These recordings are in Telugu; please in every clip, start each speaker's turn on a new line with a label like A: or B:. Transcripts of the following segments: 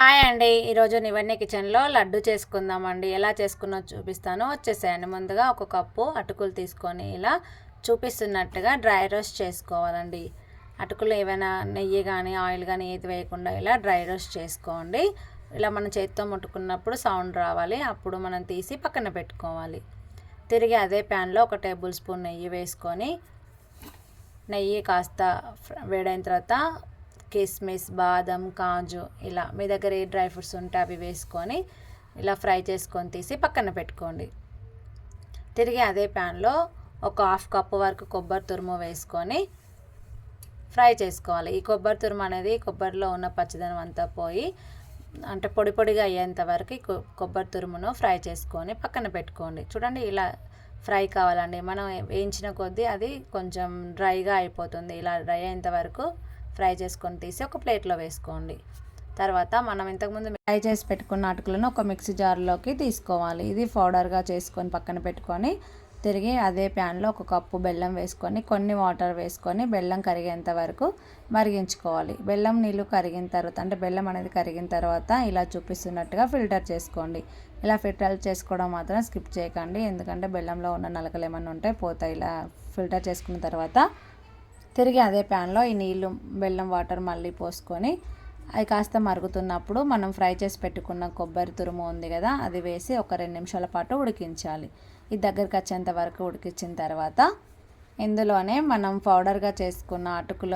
A: హాయ్ అండి. ఈరోజు నివన్య కిచెన్లో లడ్డు చేసుకుందామండి. ఎలా చేసుకున్నో చూపిస్తాను, వచ్చేసేయండి. ముందుగా ఒక కప్పు అటుకులు తీసుకొని ఇలా చూపిస్తున్నట్టుగా డ్రై రోస్ట్ చేసుకోవాలండి. అటుకులు ఏవైనా నెయ్యి కానీ ఆయిల్ కానీ ఏది వేయకుండా ఇలా డ్రై రోస్ట్ చేసుకోండి. ఇలా మన చేతితో ముట్టుకున్నప్పుడు సౌండ్ రావాలి, అప్పుడు మనం తీసి పక్కన పెట్టుకోవాలి. తిరిగి అదే ప్యాన్లో ఒక టేబుల్ స్పూన్ నెయ్యి వేసుకొని, నెయ్యి కాస్త వేడైన తర్వాత కిస్మిస్, బాదం, కాజు ఇలా మీ దగ్గర ఏ డ్రై ఫ్రూట్స్ ఉంటే అవి వేసుకొని ఇలా ఫ్రై చేసుకొని తీసి పక్కన పెట్టుకోండి. తిరిగి అదే ప్యాన్లో ఒక హాఫ్ కప్పు వరకు కొబ్బరి తురుము వేసుకొని ఫ్రై చేసుకోవాలి. ఈ కొబ్బరి తురుము అనేది కొబ్బరిలో ఉన్న పచ్చదనం అంతా పోయి అంటే పొడి పొడిగా అయ్యేంత వరకు కొబ్బరి తురుమును ఫ్రై చేసుకొని పక్కన పెట్టుకోండి. చూడండి, ఇలా ఫ్రై కావాలండి. మనం వేయించిన కొద్దీ అది కొంచెం డ్రైగా అయిపోతుంది. ఇలా డ్రై అయ్యేంత వరకు ఫ్రై చేసుకొని తీసి ఒక ప్లేట్లో వేసుకోండి. తర్వాత మనం ఇంతకుముందు ఫ్రై చేసి పెట్టుకున్న అటుకులను ఒక మిక్సీ జార్లోకి తీసుకోవాలి. ఇది పౌడర్గా చేసుకొని పక్కన పెట్టుకొని తిరిగి అదే ప్యాన్లో ఒక కప్పు బెల్లం వేసుకొని కొన్ని వాటర్ వేసుకొని బెల్లం కరిగేంత వరకు మరిగించుకోవాలి. బెల్లం నీళ్ళు కరిగిన తర్వాత అంటే బెల్లం అనేది కరిగిన తర్వాత ఇలా చూపిస్తున్నట్టుగా ఫిల్టర్ చేసుకోండి. ఇలా ఫిల్టర్ చేసుకోవడం మాత్రం స్కిప్ చేయకండి, ఎందుకంటే బెల్లంలో ఉన్న నలకలు ఏమన్నా ఉంటే పోతాయి. ఇలా ఫిల్టర్ చేసుకున్న తర్వాత తిరిగి అదే ప్యాన్లో ఈ నీళ్ళు బెల్లం వాటర్ మళ్ళీ పోసుకొని అవి కాస్త మరుగుతున్నప్పుడు మనం ఫ్రై చేసి పెట్టుకున్న కొబ్బరి తురుము ఉంది కదా, అది వేసి ఒక 2 నిమిషాల పాటు ఉడికించాలి. ఇది దగ్గరికి వచ్చేంత వరకు ఉడికించిన తర్వాత ఇందులోనే మనం పౌడర్గా చేసుకున్న అటుకుల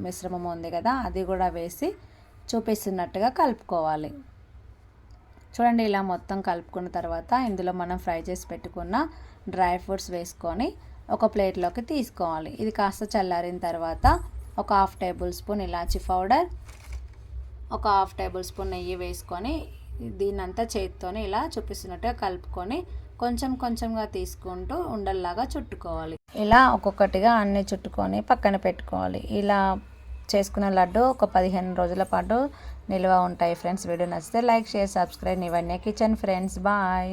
A: మిశ్రమం ఉంది కదా, అది కూడా వేసి చూపిస్తున్నట్టుగా కలుపుకోవాలి. చూడండి, ఇలా మొత్తం కలుపుకున్న తర్వాత ఇందులో మనం ఫ్రై చేసి పెట్టుకున్న డ్రై ఫ్రూట్స్ వేసుకొని ఒక ప్లేట్లోకి తీసుకోవాలి. ఇది కాస్త చల్లారిన తర్వాత ఒక హాఫ్ టేబుల్ స్పూన్ ఇలాచీ పౌడర్, ఒక హాఫ్ టేబుల్ స్పూన్ నెయ్యి వేసుకొని దీన్నంతా చేతితోనే ఇలా చూపిస్తున్నట్టుగా కలుపుకొని కొంచెం కొంచెంగా తీసుకుంటూ ఉండల్లాగా చుట్టుకోవాలి. ఇలా ఒక్కొక్కటిగా అన్నీ చుట్టుకొని పక్కన పెట్టుకోవాలి. ఇలా చేసుకున్న లడ్డు ఒక 15 రోజుల పాటు నిల్వ ఉంటాయి ఫ్రెండ్స్. వీడియో నచ్చితే like, share, subscribe. Nivanya kitchen friends. Bye.